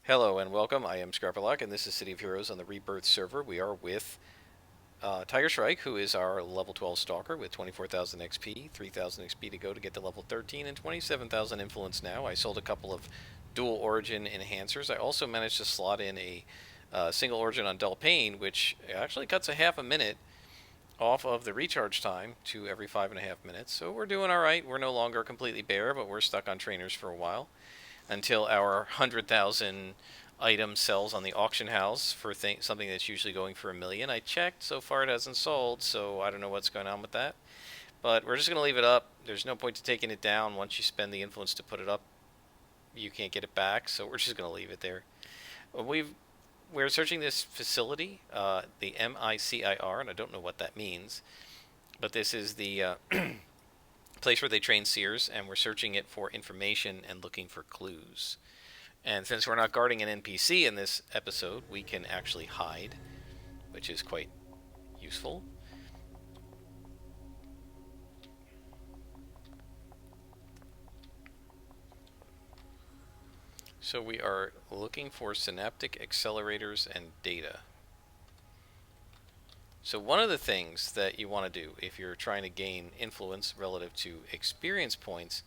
Hello and welcome. I am Scarpalock, and this is City of Heroes on the Rebirth server. We are with Tiger Shrike, who is our level 12 Stalker with 24,000 XP, 3,000 XP to go to get to level 13, and 27,000 influence now. I sold a couple of dual origin enhancers. I also managed to slot in a single origin on Dull Pain, which actually cuts a half a minute off of the recharge time to every 5.5 minutes. So we're doing all right. We're no longer completely bare, but we're stuck on trainers for a while until our 100,000 item sells on the auction house for something that's usually going for 1 million. I checked, so far it hasn't sold, so I don't know what's going on with that. But we're just going to leave it up. There's no point to taking it down. Once you spend the influence to put it up, you can't get it back, so we're just going to leave it there. We're searching this facility, the MICIR, and I don't know what that means, but this is the place where they train seers, and we're searching it for information and looking for clues. And since we're not guarding an NPC in this episode, we can actually hide, which is quite useful. So we are looking for synaptic accelerators and data. So one of the things that you want to do if you're trying to gain influence relative to experience points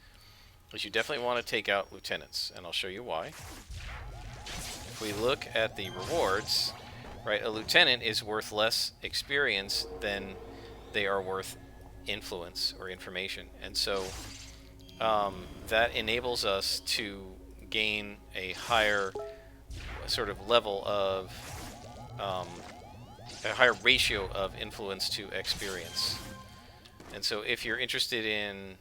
is you definitely want to take out lieutenants, and I'll show you why. If we look at the rewards, right, a lieutenant is worth less experience than they are worth influence or information, and so that enables us to gain a higher sort of level of a higher ratio of influence to experience. And so if you're interested in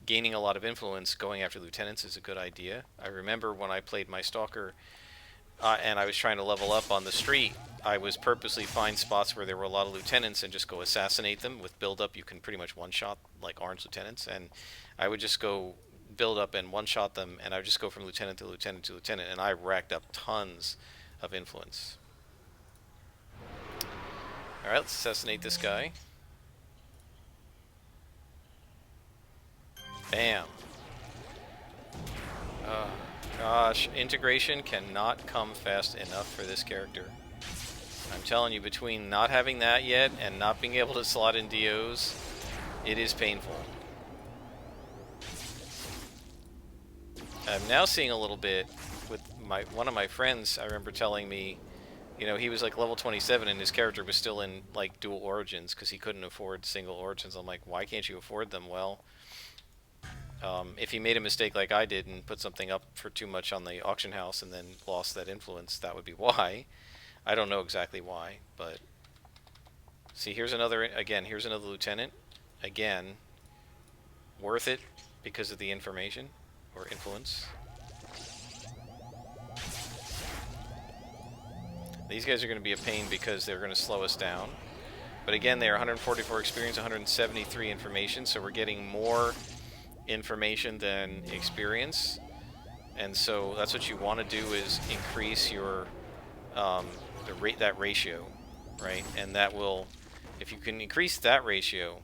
gaining a lot of influence, going after lieutenants is a good idea. I remember when I played my Stalker and I was trying to level up on the street, I was purposely find spots where there were a lot of lieutenants and just go assassinate them. With build up you can pretty much one-shot like orange lieutenants, and I would just go build up and one-shot them, and I would just go from lieutenant to lieutenant to lieutenant, and I racked up tons of influence. Alright, let's assassinate this guy. Bam. Oh, gosh, integration cannot come fast enough for this character. I'm telling you, between not having that yet and not being able to slot in DOs, it is painful. I'm now seeing a little bit with one of my friends. I remember telling me, you know, he was like level 27 and his character was still in like dual origins because he couldn't afford single origins. I'm like, why can't you afford them? Well, if he made a mistake like I did and put something up for too much on the auction house and then lost that influence, that would be why. I don't know exactly why, but see, here's another, again, here's another lieutenant. Again, worth it because of the information or influence. These guys are going to be a pain because they're going to slow us down. But again, they are 144 experience, 173 information, so we're getting more information than experience. And so that's what you want to do, is increase your that ratio, right? And that will, if you can increase that ratio,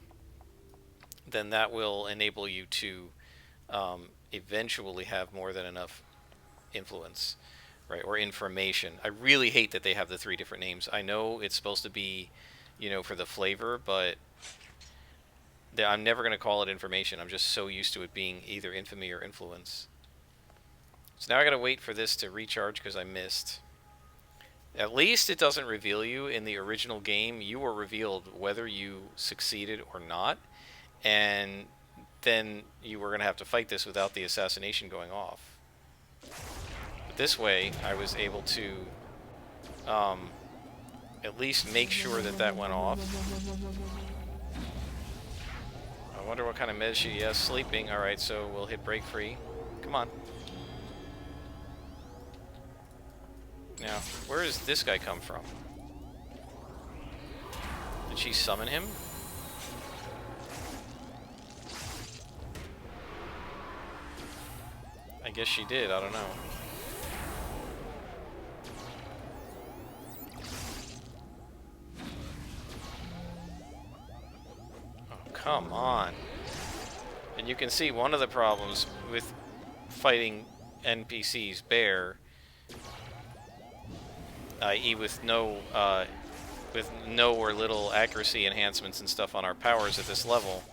then that will enable you to eventually have more than enough influence, right, or information. I really hate that they have the 3 different names. I know it's supposed to be, you know, for the flavor, but I'm never going to call it information. I'm just so used to it being either infamy or influence. So now I got to wait for this to recharge because I missed. At least it doesn't reveal you. In the original game, you were revealed whether you succeeded or not, and then you were going to have to fight this without the assassination going off. But this way, I was able to at least make sure that that went off. I wonder what kind of meds she has. Sleeping. Alright, so we'll hit break free. Come on. Now, where does this guy come from? Did she summon him? I guess she did, I don't know. Oh, come on. And you can see one of the problems with fighting NPCs bear, i.e. with no or little accuracy enhancements and stuff on our powers at this level.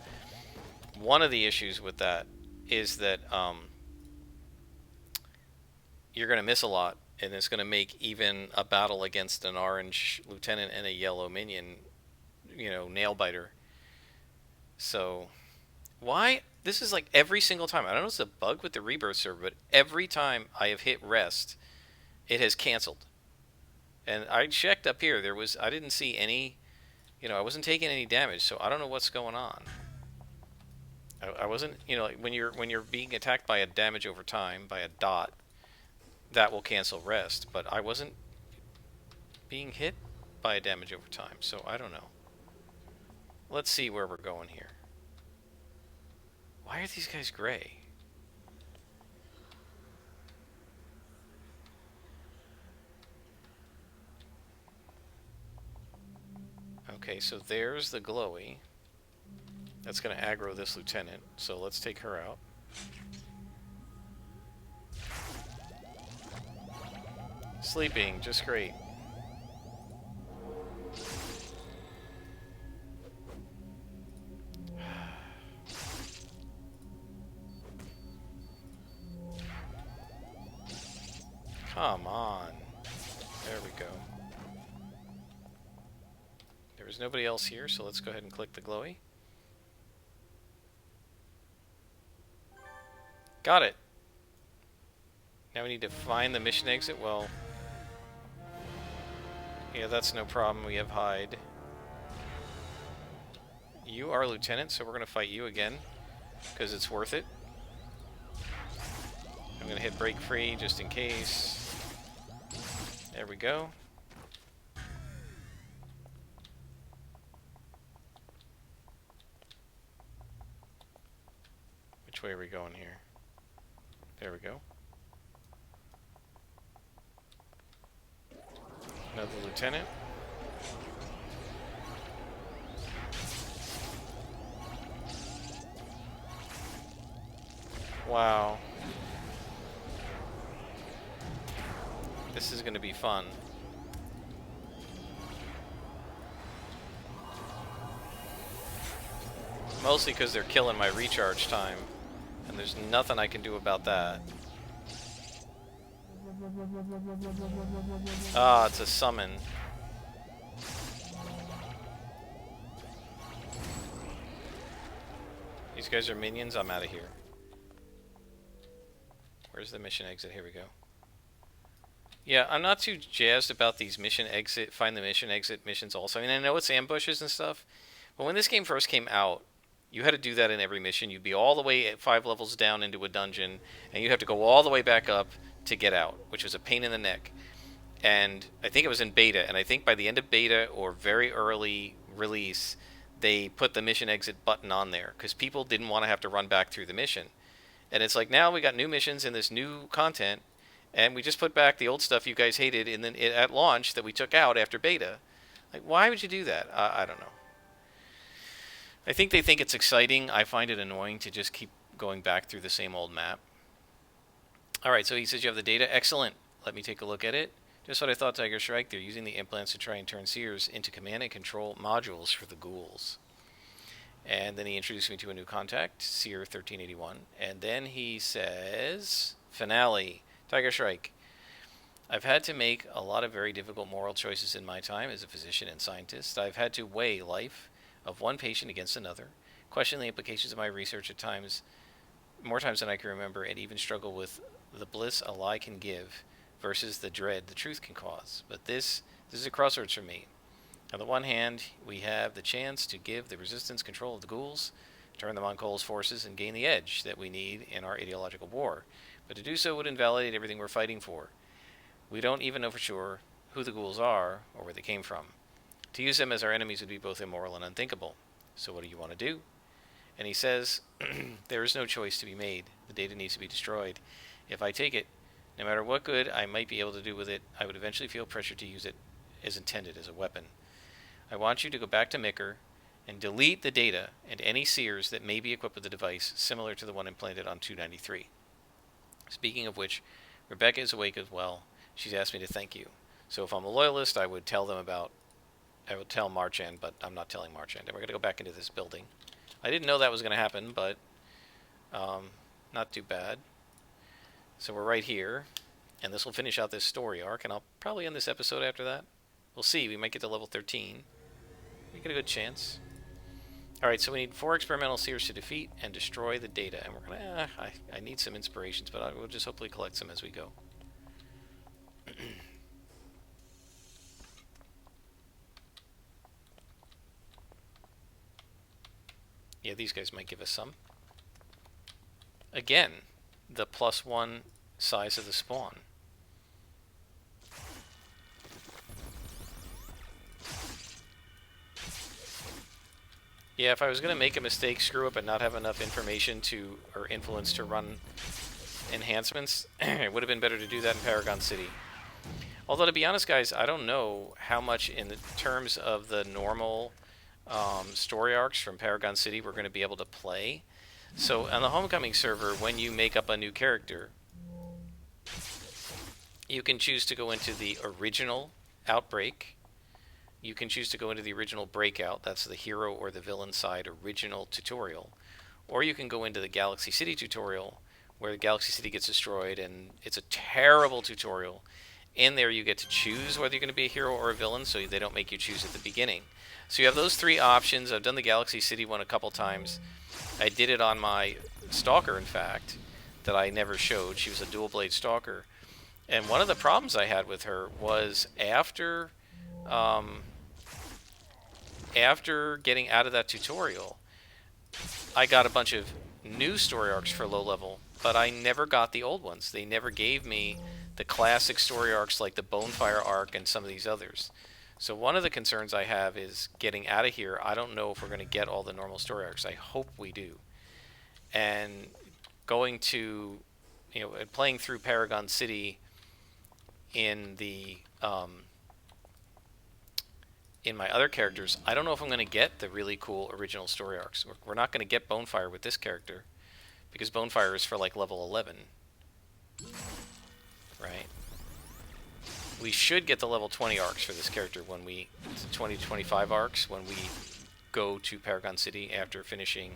One of the issues with that is that you're going to miss a lot, and it's going to make even a battle against an orange lieutenant and a yellow minion, nail biter. So, why? This is like every single time. I don't know if it's a bug with the Rebirth server, but every time I have hit rest, it has canceled. And I checked up here. I didn't see any, I wasn't taking any damage, so I don't know what's going on. I wasn't, like when you're being attacked by a damage over time by a dot, that will cancel rest. But I wasn't being hit by a damage over time, so I don't know. Let's see where we're going here. Why are these guys gray? Okay, so there's the glowy. That's going to aggro this lieutenant, so let's take her out. Sleeping, just great. Come on. There we go. There was nobody else here, so let's go ahead and click the glowy. Got it. Now we need to find the mission exit. Well, yeah, that's no problem. We have hide. You are lieutenant, so we're going to fight you again, because it's worth it. I'm going to hit break free just in case. There we go. Which way are we going here? There we go. Another lieutenant. Wow. This is going to be fun. Mostly because they're killing my recharge time. And there's nothing I can do about that. Ah, it's a summon. These guys are minions. I'm out of here. Where's the mission exit? Here we go. Yeah, I'm not too jazzed about these mission exit, find the mission exit missions also. I mean, I know it's ambushes and stuff, but when this game first came out, you had to do that in every mission. You'd be all the way at 5 levels down into a dungeon, and you have to go all the way back up to get out, which was a pain in the neck. And I think it was in beta, and I think by the end of beta or very early release, they put the mission exit button on there, because people didn't want to have to run back through the mission. And it's like, now we got new missions and this new content, and we just put back the old stuff you guys hated and then at launch that we took out after beta. Like, why would you do that? I don't know. I think they think it's exciting. I find it annoying to just keep going back through the same old map. Alright, so he says you have the data. Excellent. Let me take a look at it. Just what I thought, Tiger Shrike. They're using the implants to try and turn seers into command and control modules for the ghouls. And then he introduced me to a new contact, Seer 1381. And then he says, finale, Tiger Shrike. I've had to make a lot of very difficult moral choices in my time as a physician and scientist. I've had to weigh life of one patient against another, question the implications of my research at times, more times than I can remember, and even struggle with the bliss a lie can give versus the dread the truth can cause. But this is a crossroads for me. On the one hand, we have the chance to give the resistance control of the ghouls, turn them on Cole's forces, and gain the edge that we need in our ideological war. But to do so would invalidate everything we're fighting for. We don't even know for sure who the ghouls are or where they came from. To use them as our enemies would be both immoral and unthinkable. So what do you want to do? And he says, there is no choice to be made. The data needs to be destroyed. If I take it, no matter what good I might be able to do with it, I would eventually feel pressure to use it as intended, as a weapon. I want you to go back to Micker and delete the data and any seers that may be equipped with a device similar to the one implanted on 293. Speaking of which, Rebecca is awake as well. She's asked me to thank you. So if I'm a loyalist, I would tell them about. I would tell Marchand, but I'm not telling Marchand. And we're gonna go back into this building. I didn't know that was gonna happen, but not too bad. So we're right here, and this will finish out this story arc, and I'll probably end this episode after that. We'll see. We might get to level 13. We get a good chance. Alright, so we need 4 experimental seers to defeat and destroy the data. And we're gonna... I need some inspirations, but we'll just hopefully collect some as we go. Yeah, these guys might give us some. Again, the +1 size of the spawn. Yeah, if I was going to make a mistake, screw up, and not have enough information to, or influence to run enhancements, it would have been better to do that in Paragon City. Although, to be honest, guys, I don't know how much in the terms of the normal story arcs from Paragon City we're going to be able to play. So, on the Homecoming server, when you make up a new character, you can choose to go into the original Outbreak. You can choose to go into the original Breakout, that's the hero or the villain side original tutorial. Or you can go into the Galaxy City tutorial, where the Galaxy City gets destroyed, and it's a terrible tutorial. In there you get to choose whether you're going to be a hero or a villain, so they don't make you choose at the beginning. So you have those 3 options. I've done the Galaxy City one a couple times. I did it on my Stalker, in fact, that I never showed. She was a dual-blade Stalker. And one of the problems I had with her was after getting out of that tutorial, I got a bunch of new story arcs for low level, but I never got the old ones. They never gave me the classic story arcs like the Bonefire arc and some of these others. So one of the concerns I have is getting out of here. I don't know if we're going to get all the normal story arcs. I hope we do. And going to, playing through Paragon City in the in my other characters, I don't know if I'm going to get the really cool original story arcs. We're not going to get Bonefire with this character, because Bonefire is for like level 11. Right? We should get the level 20 arcs for this character when we... 20 to 25 arcs when we go to Paragon City after finishing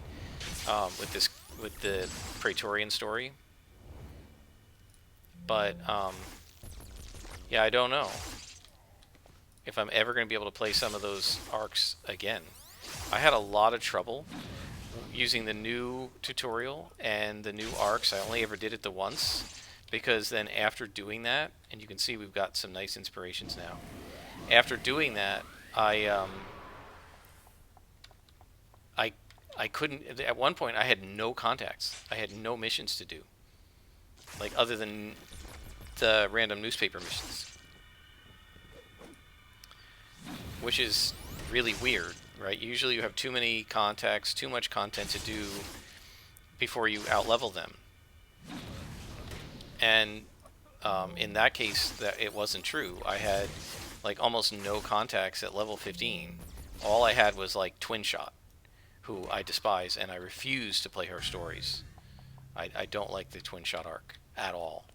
with the Praetorian story. But, yeah, I don't know if I'm ever going to be able to play some of those arcs again. I had a lot of trouble using the new tutorial and the new arcs. I only ever did it the once, because then after doing that, and you can see we've got some nice inspirations now. After doing that, I couldn't... At one point, I had no contacts. I had no missions to do, like other than the random newspaper missions, which is really weird, right? Usually you have too many contacts, too much content to do before you outlevel them. And in that case, it wasn't true. I had like almost no contacts at level 15. All I had was like Twin Shot, who I despise, and I refuse to play her stories. I don't like the Twin Shot arc at all.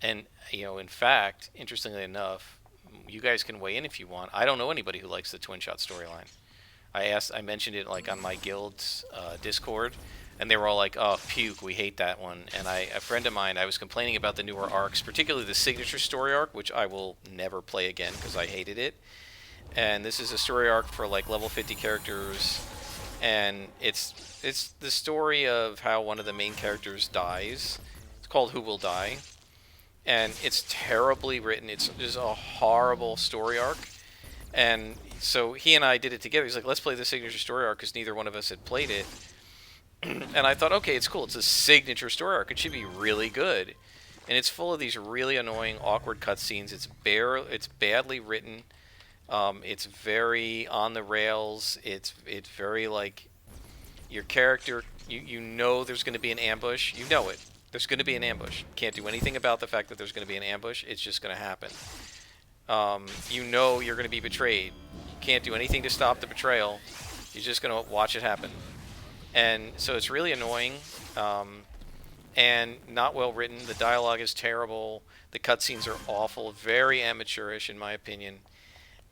And, in fact, interestingly enough, you guys can weigh in if you want. I don't know anybody who likes the Twin Shot storyline. I mentioned it like on my guild's Discord, and they were all like, "Oh, puke, we hate that one." And a friend of mine, I was complaining about the newer arcs, particularly the signature story arc, which I will never play again because I hated it. And this is a story arc for like level 50 characters, and it's the story of how one of the main characters dies. It's called Who Will Die, and it's terribly written. It's just a horrible story arc. And so he and I did it together. He's like, "Let's play the signature story arc," because neither one of us had played it. And I thought, okay, it's cool. It's a signature story arc. It should be really good. And it's full of these really annoying, awkward cutscenes. It's badly written. It's very on the rails. It's very like your character. You know there's going to be an ambush. You know it. There's going to be an ambush. Can't do anything about the fact that there's going to be an ambush. It's just going to happen. You know you're going to be betrayed. You can't do anything to stop the betrayal. You're just going to watch it happen. And so it's really annoying. and not well written. The dialogue is terrible. The cutscenes are awful, very amateurish in my opinion.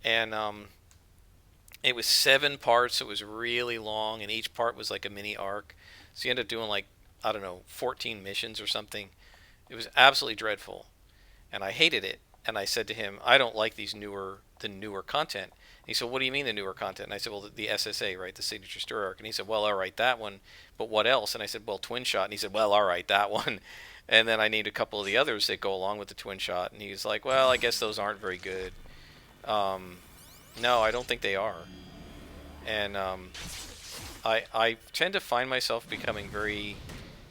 And it was 7 parts. So it was really long, and each part was like a mini arc. So you end up doing like, I don't know, 14 missions or something. It was absolutely dreadful, and I hated it. And I said to him, I don't like the newer content. And he said, what do you mean the newer content? And I said, well, the SSA, right, the signature story arc. And he said, well, all right, that one, but what else? And I said, well, Twin Shot. And he said, well, all right, that one. And then I named a couple of the others that go along with the Twin Shot. And he was like, well, I guess those aren't very good. No, I don't think they are. And I tend to find myself becoming very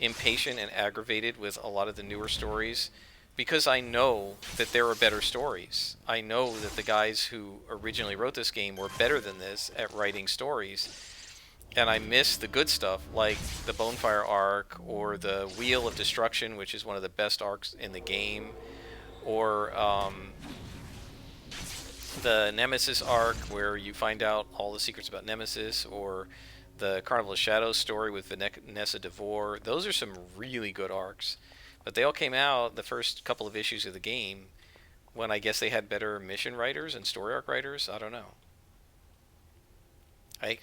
impatient and aggravated with a lot of the newer stories, because I know that there are better stories. I know that the guys who originally wrote this game were better than this at writing stories, and I miss the good stuff like the Bonefire arc or the Wheel of Destruction, which is one of the best arcs in the game, or the Nemesis arc where you find out all the secrets about Nemesis, or the Carnival of Shadows story with Vanessa DeVore. Those are some really good arcs. But they all came out the first couple of issues of the game when I guess they had better mission writers and story arc writers. I don't know.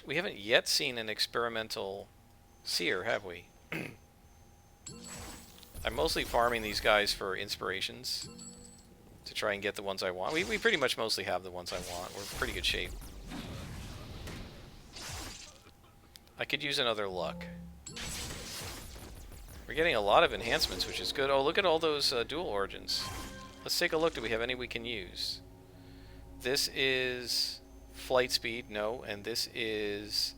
We haven't yet seen an experimental seer, have we? I'm mostly farming these guys for inspirations to try and get the ones I want. We pretty much mostly have the ones I want. We're in pretty good shape. I could use another luck. We're getting a lot of enhancements, which is good. Oh, look at all those dual origins. Let's take a look. Do we have any we can use? This is flight speed, no. And this is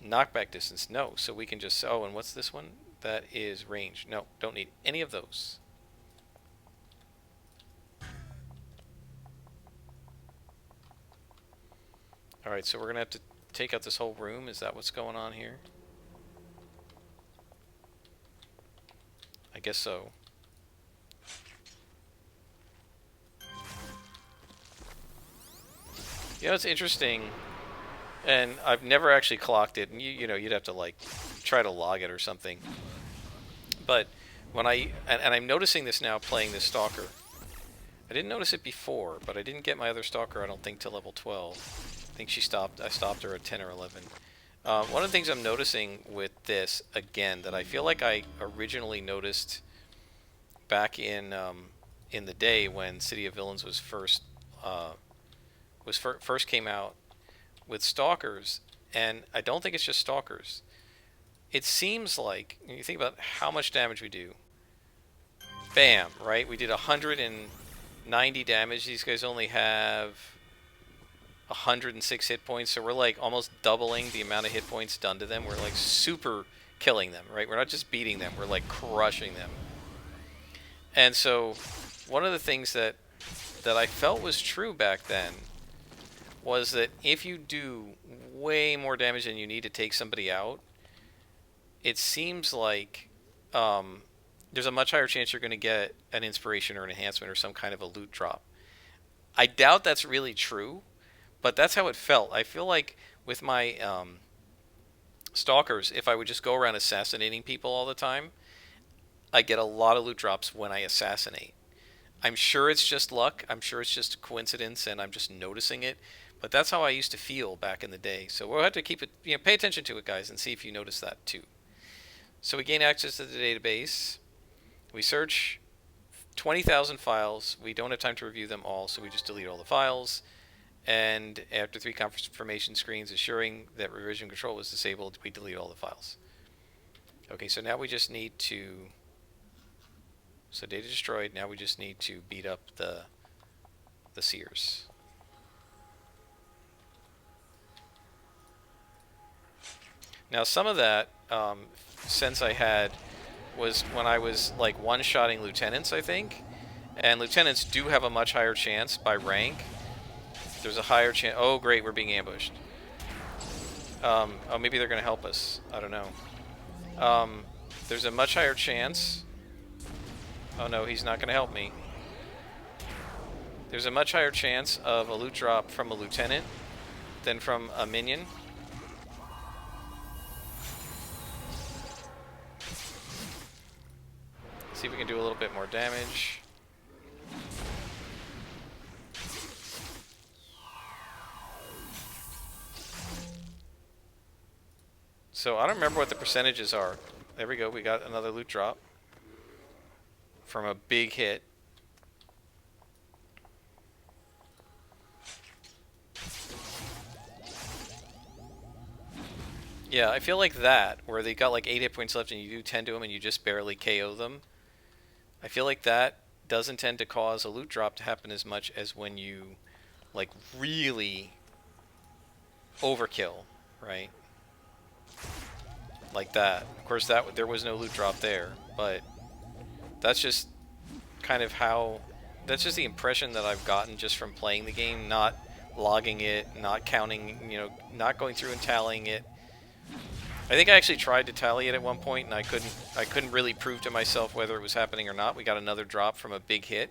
knockback distance, no. So we can just... Oh, and what's this one? That is range. No, don't need any of those. Alright, so we're going to have to take out this whole room. Is that what's going on here? I guess so. You know, it's interesting, and I've never actually clocked it, and you know, you'd have to like try to log it or something. But when and I'm noticing this now playing this Stalker. I didn't notice it before, but I didn't get my other Stalker, I don't think, till level 12. I think I stopped her at 10 or 11. One of the things I'm noticing with this, again, that I feel like I originally noticed back in the day when City of Villains was first came out with Stalkers, and I don't think it's just Stalkers. It seems like, when you think about how much damage we do, bam, right? We did 190 damage. These guys only have 106 hit points, so we're like almost doubling the amount of hit points done to them. We're like super killing them, right? We're not just beating them, we're like crushing them. And so one of the things that I felt was true back then was that if you do way more damage than you need to take somebody out, it seems like there's a much higher chance you're going to get an inspiration or an enhancement or some kind of a loot drop. I doubt that's really true, but that's how it felt. I feel like with my Stalkers, if I would just go around assassinating people all the time, I get a lot of loot drops when I assassinate. I'm sure it's just luck. I'm sure it's just a coincidence and I'm just noticing it. But that's how I used to feel back in the day. So we'll have to keep it, pay attention to it, guys, and see if you notice that too. So we gain access to the database. We search 20,000 files. We don't have time to review them all, so we just delete all the files. And after 3 confirmation screens assuring that revision control was disabled, we delete all the files. Okay, so now we just need to... So data destroyed. Now we just need to beat up the seers. Now some of that sense I had was when I was like one-shotting lieutenants, I think. And lieutenants do have a much higher chance by rank. There's a higher chance... Oh, great, we're being ambushed. Oh, maybe they're going to help us. I don't know. There's a much higher chance... Oh no, he's not going to help me. There's a much higher chance of a loot drop from a lieutenant than from a minion. See if we can do a little bit more damage. So I don't remember what the percentages are. There we go, we got another loot drop from a big hit. Yeah, I feel like that, where they got like 8 hit points left and you do 10 to them and you just barely KO them. I feel like that doesn't tend to cause a loot drop to happen as much as when you like really overkill, right? Like that. Of course, that there was no loot drop there, but that's just kind of how, that's just the impression that I've gotten just from playing the game, not logging it, not counting, you know, not going through and tallying it. I think I actually tried to tally it at one point, and I couldn't really prove to myself whether it was happening or not. We got another drop from a big hit.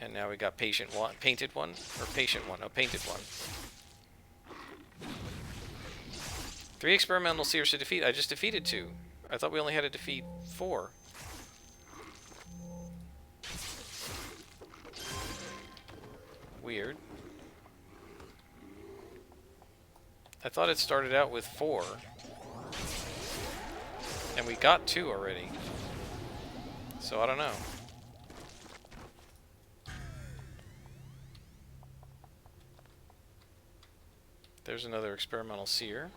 And now we got painted one, or patient one, oh, painted one. 3 experimental seers to defeat. I just defeated 2. I thought we only had to defeat 4. Weird. I thought it started out with 4. And we got 2 already. So I don't know. There's another experimental seer.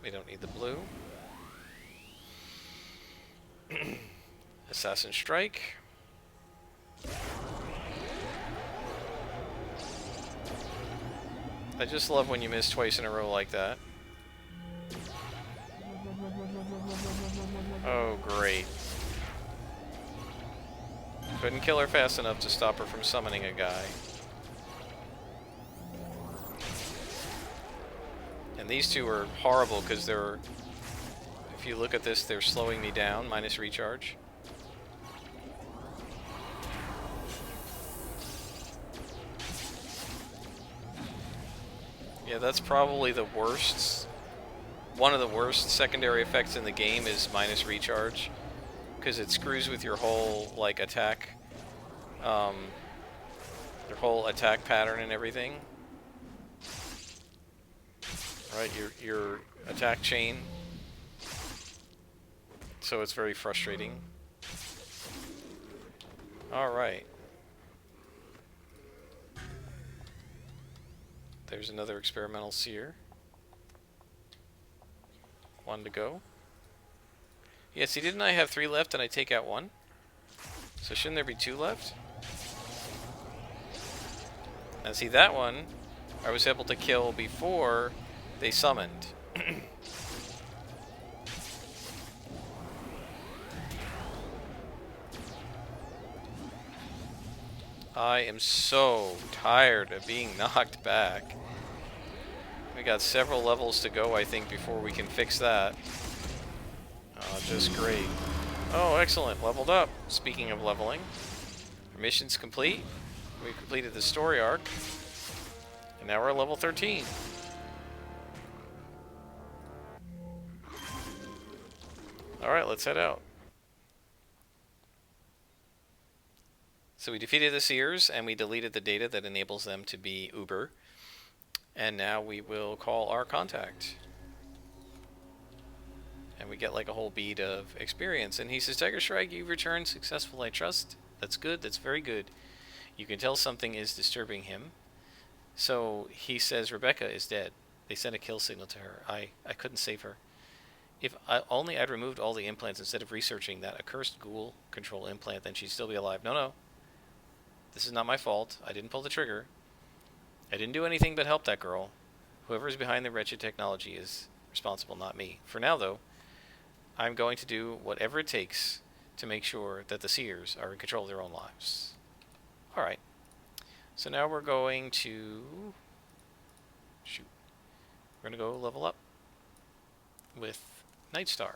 We don't need the blue. Assassin Strike. I just love when you miss twice in a row like that. Oh, great. Couldn't kill her fast enough to stop her from summoning a guy. And these two are horrible because they're, if you look at this, they're slowing me down, minus recharge. Yeah, that's probably the worst. One of the worst secondary effects in the game is minus recharge, because it screws with your whole like attack, your whole attack pattern and everything. Right, your attack chain. So it's very frustrating. All right. There's another experimental seer. 1 to go. Yeah, see, didn't I have 3 left and I take out 1? So shouldn't there be 2 left? And see, that one I was able to kill before they summoned. I am so tired of being knocked back. We got several levels to go, I think, before we can fix that. Oh, just great. Oh, excellent. Leveled up. Speaking of leveling. Our mission's complete. We completed the story arc. And now we're at level 13. Alright, let's head out. So we defeated the Seers, and we deleted the data that enables them to be Uber. And now we will call our contact. And we get like a whole bead of experience. And he says, Tiger Shrike, you've returned successful, I trust. That's good, that's very good. You can tell something is disturbing him. So he says, Rebecca is dead. They sent a kill signal to her. I couldn't save her. If only I'd removed all the implants instead of researching that accursed ghoul control implant, then she'd still be alive. No, no. This is not my fault. I didn't pull the trigger. I didn't do anything but help that girl. Whoever is behind the wretched technology is responsible, not me. For now, though, I'm going to do whatever it takes to make sure that the Seers are in control of their own lives. Alright. So now we're going to... Shoot. We're going to go level up with Nightstar.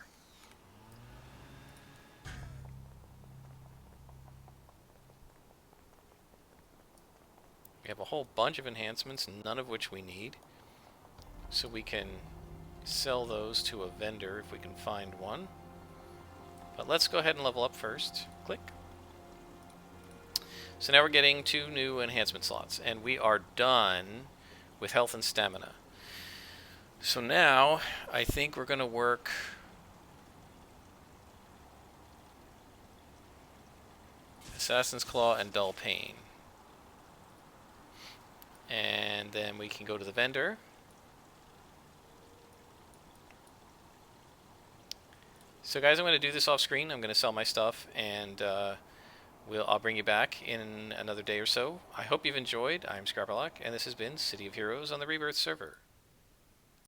We have a whole bunch of enhancements, none of which we need. So we can sell those to a vendor if we can find one. But let's go ahead and level up first. Click. So now we're getting 2 new enhancement slots, and we are done with health and stamina. So now I think we're going to work Assassin's Claw and Dull Pain. And then we can go to the vendor. So guys, I'm going to do this off screen. I'm going to sell my stuff, and I'll bring you back in another day or so. I hope you've enjoyed. I'm Scarpalock, and this has been City of Heroes on the Rebirth server.